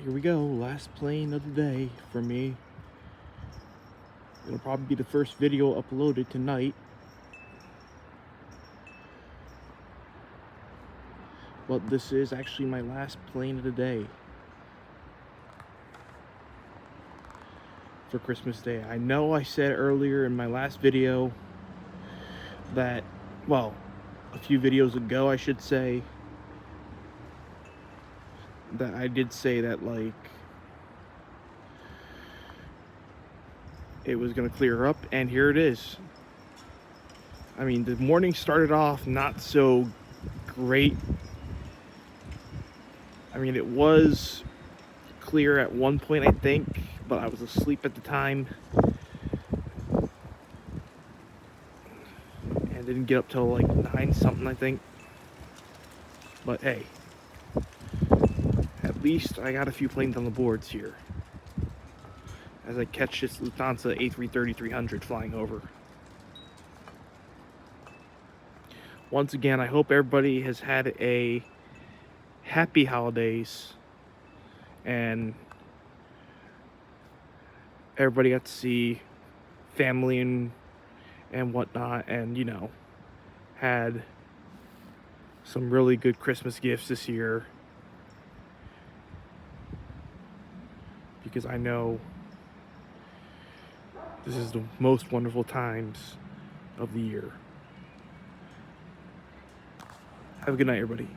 here we go. Last plane of the day for me. It'll probably be the first video uploaded tonight. But this is actually my last plane of the day for Christmas Day. I know I said earlier in my last video that, well, a few videos ago I should say, that I did say that, like, it was gonna clear up, and here it is. I mean, the morning started off not so great. I mean, it was clear at one point, I think, but I was asleep at the time and didn't get up till like 9 something, I think. But hey, at least I got a few planes on the boards here as I catch this Lufthansa A330-300 flying over. Once again, I hope everybody has had a happy holidays and everybody got to see family and whatnot, and, you know, had some really good Christmas gifts this year, because I know this is the most wonderful times of the year. Have a good night, everybody.